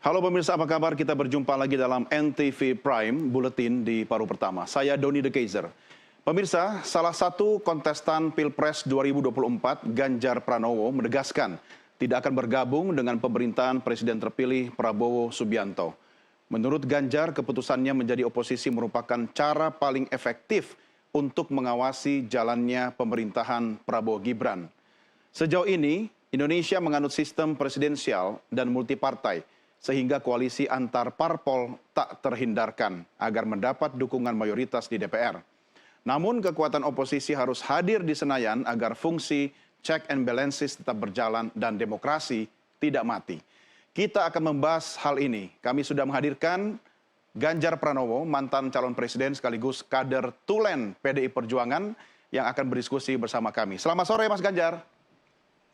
Halo pemirsa, apa kabar? Kita berjumpa lagi dalam NTV Prime Bulletin di paruh pertama. Saya Doni De Keizer. Pemirsa, salah satu kontestan Pilpres 2024, Ganjar Pranowo, menegaskan tidak akan bergabung dengan pemerintahan Presiden terpilih Prabowo Subianto. Menurut Ganjar, keputusannya menjadi oposisi merupakan cara paling efektif untuk mengawasi jalannya pemerintahan Prabowo Gibran. Sejauh ini, Indonesia menganut sistem presidensial dan multipartai, sehingga koalisi antar parpol tak terhindarkan agar mendapat dukungan mayoritas di DPR. Namun kekuatan oposisi harus hadir di Senayan agar fungsi check and balances tetap berjalan dan demokrasi tidak mati. Kita akan membahas hal ini. Kami sudah menghadirkan Ganjar Pranowo, mantan calon presiden sekaligus kader Tulen PDI Perjuangan yang akan berdiskusi bersama kami. Selamat sore Mas Ganjar.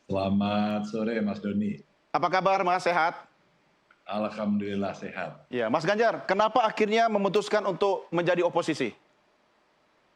Selamat sore Mas Doni. Apa kabar Mas, sehat? Alhamdulillah sehat. Ya, Mas Ganjar, kenapa akhirnya memutuskan untuk menjadi oposisi?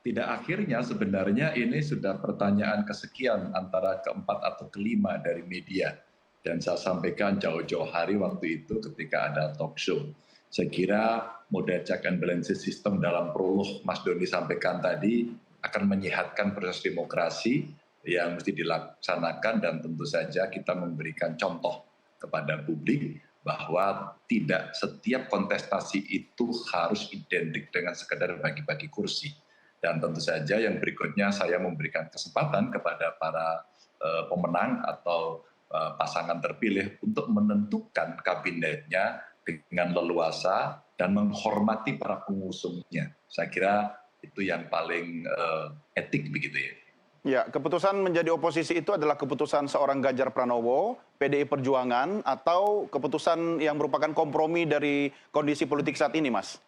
Tidak akhirnya, sebenarnya ini sudah pertanyaan kesekian antara keempat atau kelima dari media. Dan saya sampaikan jauh-jauh hari waktu itu ketika ada talk show. Saya kira model check and balances system dalam prolog Mas Doni sampaikan tadi akan menyehatkan proses demokrasi yang mesti dilaksanakan, dan tentu saja kita memberikan contoh kepada publik bahwa tidak setiap kontestasi itu harus identik dengan sekedar bagi-bagi kursi. Dan tentu saja yang berikutnya saya memberikan kesempatan kepada para pemenang atau pasangan terpilih untuk menentukan kabinetnya dengan leluasa dan menghormati para pengusungnya. Saya kira itu yang paling etik begitu ya. Ya, keputusan menjadi oposisi itu adalah keputusan seorang Ganjar Pranowo, PDI Perjuangan, atau keputusan yang merupakan kompromi dari kondisi politik saat ini, Mas?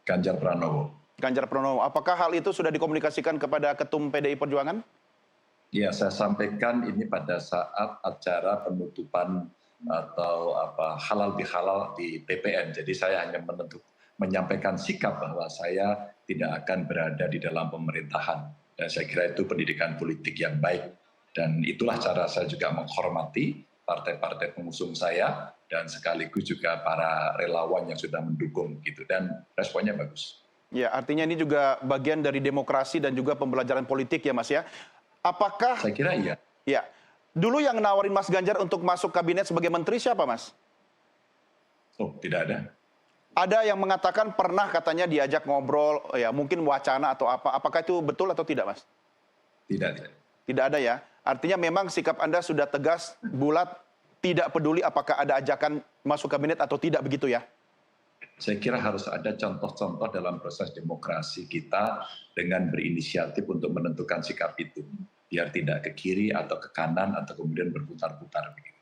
Ganjar Pranowo. Ganjar Pranowo. Apakah hal itu sudah dikomunikasikan kepada Ketum PDI Perjuangan? Ya, saya sampaikan ini pada saat acara penutupan atau halal bihalal di TPN. Jadi saya hanya menyampaikan sikap bahwa saya tidak akan berada di dalam pemerintahan. Dan saya kira itu pendidikan politik yang baik. Dan itulah cara saya juga menghormati partai-partai pengusung saya dan sekaligus juga para relawan yang sudah mendukung gitu. Dan responnya bagus. Ya, artinya ini juga bagian dari demokrasi dan juga pembelajaran politik ya Mas ya. Apakah... Saya kira iya. Ya, dulu yang nawarin Mas Ganjar untuk masuk kabinet sebagai menteri siapa Mas? Oh, tidak ada. Ada yang mengatakan pernah katanya diajak ngobrol, ya mungkin wacana atau apa. Apakah itu betul atau tidak, Mas? Tidak, tidak. Tidak ada ya. Artinya memang sikap Anda sudah tegas, bulat, tidak peduli apakah ada ajakan masuk kabinet atau tidak begitu ya? Saya kira harus ada contoh-contoh dalam proses demokrasi kita dengan berinisiatif untuk menentukan sikap itu. Biar tidak ke kiri atau ke kanan atau kemudian berputar-putar begitu.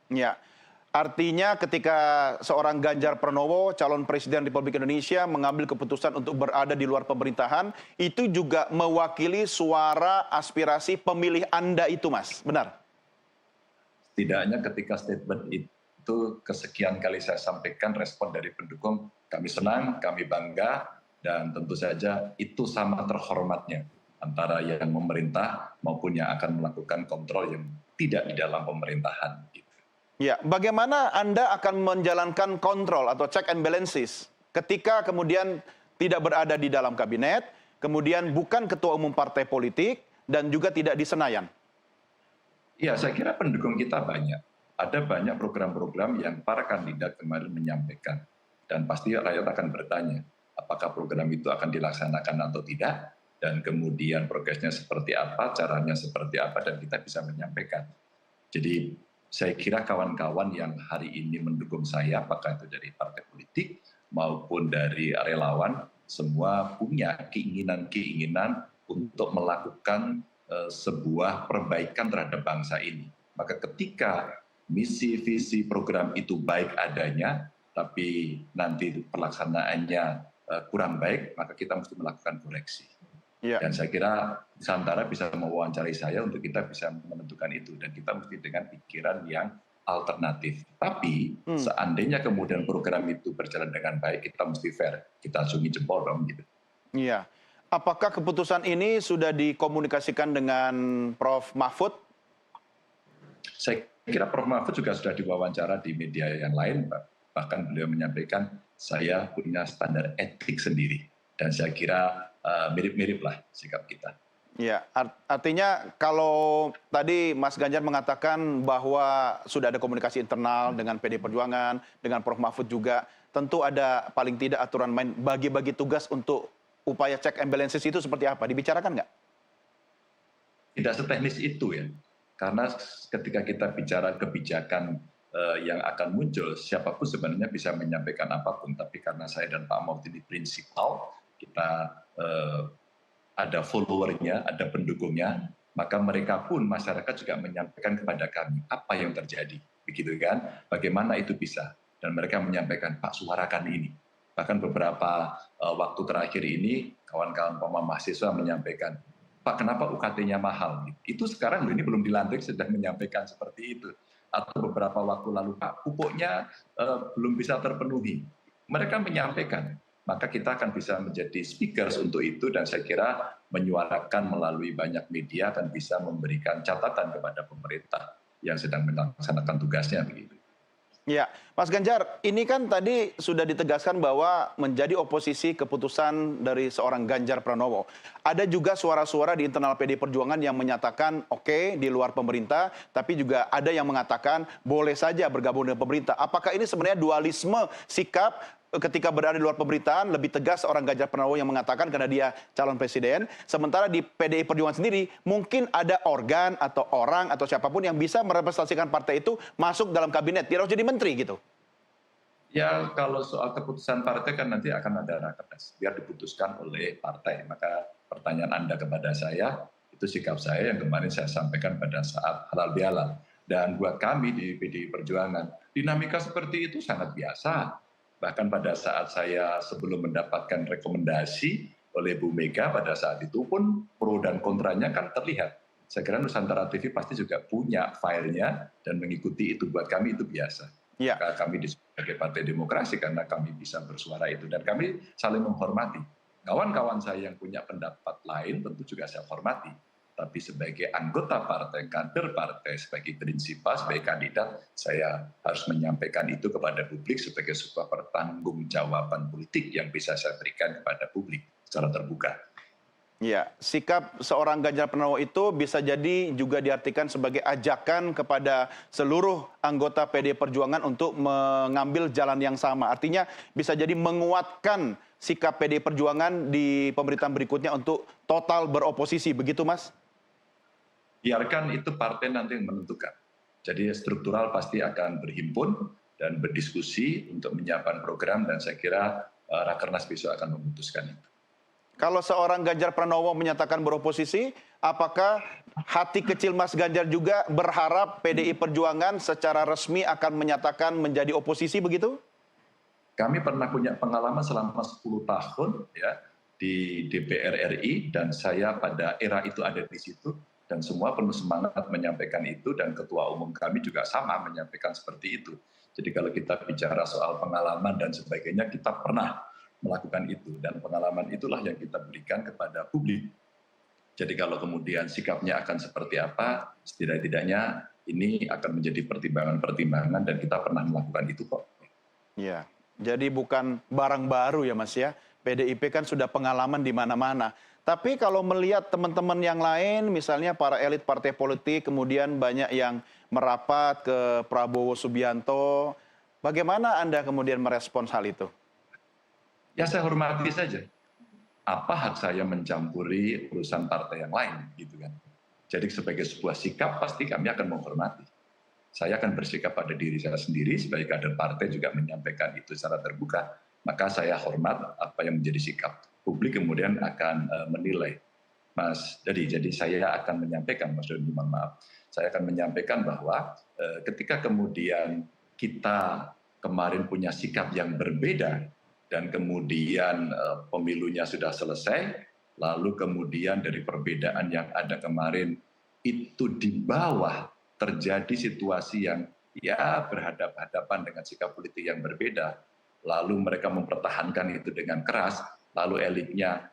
Ya. Artinya ketika seorang Ganjar Pranowo, calon presiden Republik Indonesia, mengambil keputusan untuk berada di luar pemerintahan, itu juga mewakili suara aspirasi pemilih Anda itu, Mas. Benar? Setidaknya ketika statement itu kesekian kali saya sampaikan respon dari pendukung, kami senang, kami bangga, dan tentu saja itu sama terhormatnya antara yang memerintah maupun yang akan melakukan kontrol yang tidak di dalam pemerintahan. Ya, bagaimana Anda akan menjalankan kontrol atau check and balances ketika kemudian tidak berada di dalam kabinet, kemudian bukan ketua umum partai politik, dan juga tidak di Senayan? Ya, saya kira pendukung kita banyak. Ada banyak program-program yang para kandidat kemarin menyampaikan. Dan pasti rakyat akan bertanya, apakah program itu akan dilaksanakan atau tidak, dan kemudian progresnya seperti apa, caranya seperti apa, dan kita bisa menyampaikan. Jadi, saya kira kawan-kawan yang hari ini mendukung saya, apakah itu dari partai politik maupun dari relawan, semua punya keinginan-keinginan untuk melakukan sebuah perbaikan terhadap bangsa ini. Maka ketika misi, visi, program itu baik adanya, tapi nanti pelaksanaannya kurang baik, maka kita mesti melakukan koreksi. Ya. Dan saya kira Nusantara bisa mewawancari saya untuk kita bisa menentukan itu. Dan kita mesti dengan pikiran yang alternatif. Tapi seandainya kemudian program itu berjalan dengan baik, kita mesti fair. Kita acungi jempol dong gitu. Iya. Apakah keputusan ini sudah dikomunikasikan dengan Prof. Mahfud? Saya kira Prof. Mahfud juga sudah diwawancara di media yang lain, bahkan beliau menyampaikan saya punya standar etik sendiri, dan saya kira mirip-mirip lah sikap kita. Ya, artinya kalau tadi Mas Ganjar mengatakan bahwa sudah ada komunikasi internal dengan PD Perjuangan, dengan Prof. Mahfud juga, tentu ada paling tidak aturan main bagi-bagi tugas untuk upaya check and balances itu seperti apa? Dibicarakan nggak? Tidak seteknis itu ya, karena ketika kita bicara kebijakan yang akan muncul, siapapun sebenarnya bisa menyampaikan apapun, tapi karena saya dan Pak Mahfud ini prinsipal, kita ada followernya, ada pendukungnya, maka mereka pun masyarakat juga menyampaikan kepada kami apa yang terjadi, begitu kan? Bagaimana itu bisa? Dan mereka menyampaikan, Pak, suarakan ini. Bahkan beberapa waktu terakhir ini, kawan-kawan mahasiswa menyampaikan, Pak, kenapa UKT-nya mahal? Itu sekarang ini belum dilantik sedang menyampaikan seperti itu. Atau beberapa waktu lalu, Pak, pupuknya belum bisa terpenuhi. Mereka menyampaikan, maka kita akan bisa menjadi speakers untuk itu, dan saya kira menyuarakan melalui banyak media akan bisa memberikan catatan kepada pemerintah yang sedang melaksanakan tugasnya begitu. Ya, Mas Ganjar, ini kan tadi sudah ditegaskan bahwa menjadi oposisi keputusan dari seorang Ganjar Pranowo. Ada juga suara-suara di internal PD Perjuangan yang menyatakan oke, di luar pemerintah, tapi juga ada yang mengatakan boleh saja bergabung dengan pemerintah. Apakah ini sebenarnya dualisme sikap ketika berada di luar pemerintahan, lebih tegas seorang Ganjar Pranowo yang mengatakan karena dia calon presiden, sementara di PDI Perjuangan sendiri mungkin ada organ atau orang atau siapapun yang bisa merepresentasikan partai itu masuk dalam kabinet, dia harus jadi menteri gitu. Ya, kalau soal keputusan partai kan nanti akan ada rakernas, biar diputuskan oleh partai. Maka pertanyaan Anda kepada saya, itu sikap saya yang kemarin saya sampaikan pada saat halal bihalal. Dan buat kami di PDI Perjuangan, dinamika seperti itu sangat biasa. Bahkan pada saat saya sebelum mendapatkan rekomendasi oleh Bu Mega, pada saat itu pun pro dan kontranya kan terlihat. Saya kira Nusantara TV pasti juga punya filenya dan mengikuti itu, buat kami itu biasa. Ya. Maka kami sebagai Partai Demokrasi karena kami bisa bersuara itu, dan kami saling menghormati. Kawan-kawan saya yang punya pendapat lain tentu juga saya hormati. Tapi sebagai anggota partai, kader partai, sebagai prinsipal, sebagai kandidat, saya harus menyampaikan itu kepada publik sebagai sebuah pertanggungjawaban politik yang bisa saya berikan kepada publik secara terbuka. Ya, sikap seorang Ganjar Pranowo itu bisa jadi juga diartikan sebagai ajakan kepada seluruh anggota PD Perjuangan untuk mengambil jalan yang sama. Artinya bisa jadi menguatkan sikap PD Perjuangan di pemerintahan berikutnya untuk total beroposisi, begitu Mas? Biarkan itu partai nanti yang menentukan. Jadi struktural pasti akan berhimpun dan berdiskusi untuk menyiapkan program, dan saya kira Rakernas besok akan memutuskan itu. Kalau seorang Ganjar Pranowo menyatakan beroposisi, apakah hati kecil Mas Ganjar juga berharap PDI Perjuangan secara resmi akan menyatakan menjadi oposisi begitu? Kami pernah punya pengalaman selama 10 tahun ya di DPR RI, dan saya pada era itu ada di situ, dan semua penuh semangat menyampaikan itu, dan ketua umum kami juga sama menyampaikan seperti itu. Jadi kalau kita bicara soal pengalaman dan sebagainya, kita pernah melakukan itu, dan pengalaman itulah yang kita berikan kepada publik. Jadi kalau kemudian sikapnya akan seperti apa, setidak-tidaknya ini akan menjadi pertimbangan-pertimbangan, dan kita pernah melakukan itu kok. Iya, jadi bukan barang baru ya Mas ya. PDIP kan sudah pengalaman di mana-mana. Tapi kalau melihat teman-teman yang lain, misalnya para elit partai politik, kemudian banyak yang merapat ke Prabowo Subianto, bagaimana Anda kemudian merespons hal itu? Ya saya hormati saja. Apa hak saya mencampuri urusan partai yang lain, gitu kan? Jadi sebagai sebuah sikap pasti kami akan menghormati. Saya akan bersikap pada diri saya sendiri sebagai kader partai, juga menyampaikan itu secara terbuka. Maka saya hormat apa yang menjadi sikap. Publik kemudian akan menilai. Mas, jadi saya akan menyampaikan, Mas Doni, mohon maaf. Saya akan menyampaikan bahwa ketika kemudian kita kemarin punya sikap yang berbeda, dan kemudian pemilunya sudah selesai, lalu kemudian dari perbedaan yang ada kemarin itu di bawah terjadi situasi yang ya berhadapan-hadapan dengan sikap politik yang berbeda, lalu mereka mempertahankan itu dengan keras, lalu elitnya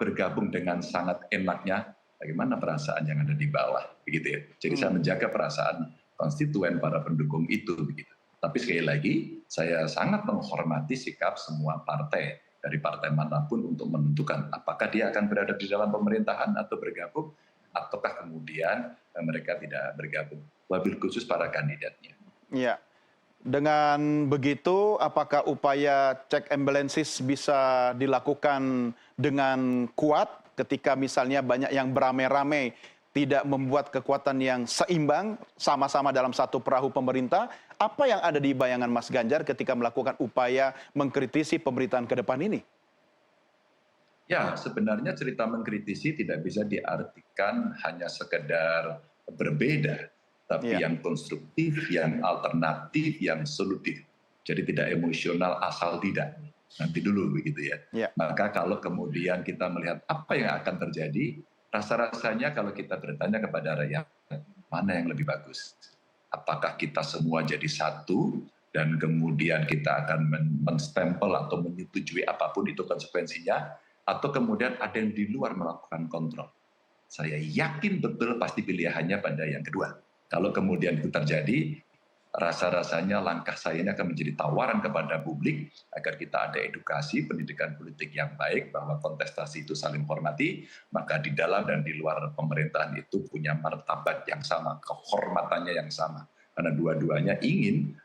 bergabung dengan sangat enaknya, bagaimana perasaan yang ada di bawah, begitu ya. Jadi saya menjaga perasaan konstituen, para pendukung itu begitu. Tapi sekali lagi, saya sangat menghormati sikap semua partai, dari partai manapun untuk menentukan apakah dia akan berada di dalam pemerintahan atau bergabung, ataukah kemudian mereka tidak bergabung. Wabil khusus para kandidatnya. Ya. Dengan begitu, apakah upaya check and balances bisa dilakukan dengan kuat ketika misalnya banyak yang beramai-ramai tidak membuat kekuatan yang seimbang sama-sama dalam satu perahu pemerintah? Apa yang ada di bayangan Mas Ganjar ketika melakukan upaya mengkritisi pemerintahan ke depan ini? Ya, sebenarnya cerita mengkritisi tidak bisa diartikan hanya sekedar berbeda, tapi Ya, yang konstruktif, yang alternatif, yang solutif. Jadi tidak emosional asal tidak. Nanti dulu begitu ya. ya, Maka kalau kemudian kita melihat apa yang akan terjadi, rasa-rasanya kalau kita bertanya kepada rakyat, mana yang lebih bagus? Apakah kita semua jadi satu dan kemudian kita akan menstempel atau menyetujui apapun itu konsekuensinya, atau kemudian ada yang di luar melakukan kontrol? Saya yakin betul pasti pilihannya pada yang kedua. Kalau kemudian itu terjadi, rasa-rasanya langkah saya ini akan menjadi tawaran kepada publik agar kita ada edukasi pendidikan politik yang baik, bahwa kontestasi itu saling hormati, maka di dalam dan di luar pemerintahan itu punya martabat yang sama, kehormatannya yang sama. Karena dua-duanya ingin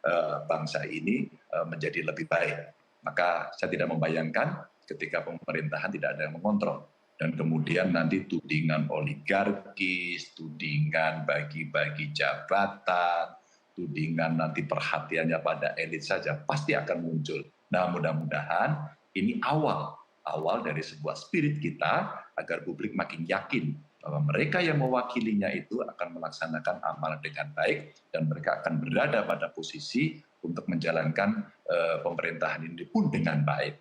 bangsa ini menjadi lebih baik. Maka saya tidak membayangkan ketika pemerintahan tidak ada yang mengontrol. Dan kemudian nanti tudingan oligarkis, tudingan bagi-bagi jabatan, tudingan nanti perhatiannya pada elit saja, pasti akan muncul. Nah, mudah-mudahan ini awal dari sebuah spirit kita agar publik makin yakin bahwa mereka yang mewakilinya itu akan melaksanakan amanat dengan baik dan mereka akan berada pada posisi untuk menjalankan pemerintahan ini pun dengan baik.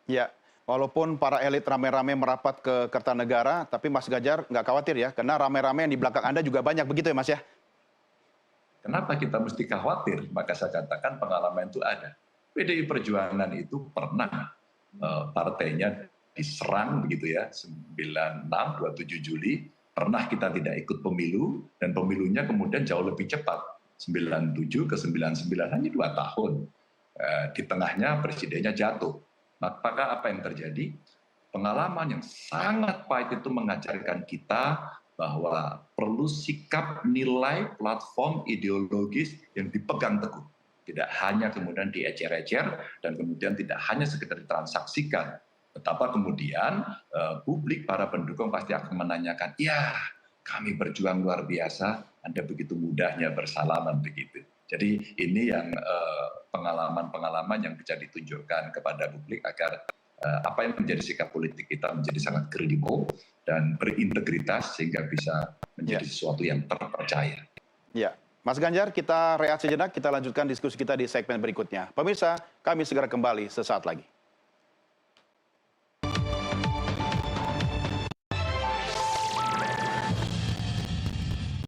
ya. Walaupun para elit rame-rame merapat ke Kertanegara, tapi Mas Ganjar nggak khawatir ya, karena rame-rame yang di belakang Anda juga banyak begitu ya Mas ya? Kenapa kita mesti khawatir? Maka saya katakan pengalaman itu ada. PDI Perjuangan itu pernah partainya diserang begitu ya, 96, 27 Juli, pernah kita tidak ikut pemilu, dan pemilunya kemudian jauh lebih cepat, 97 ke 99, hanya 2 tahun. Di tengahnya presidennya jatuh. Maka apa yang terjadi? Pengalaman yang sangat pahit itu mengajarkan kita bahwa perlu sikap, nilai, platform ideologis yang dipegang teguh. Tidak hanya kemudian diecer-ecer dan kemudian tidak hanya sekedar ditransaksikan. Betapa kemudian publik, para pendukung pasti akan menanyakan, ya kami berjuang luar biasa, Anda begitu mudahnya bersalaman begitu. Jadi ini yang pengalaman-pengalaman yang bisa ditunjukkan kepada publik agar apa yang menjadi sikap politik kita menjadi sangat kredibel dan berintegritas sehingga bisa menjadi sesuatu yang terpercaya. Ya, Mas Ganjar, kita rehat sejenak, kita lanjutkan diskusi kita di segmen berikutnya. Pemirsa, kami segera kembali sesaat lagi.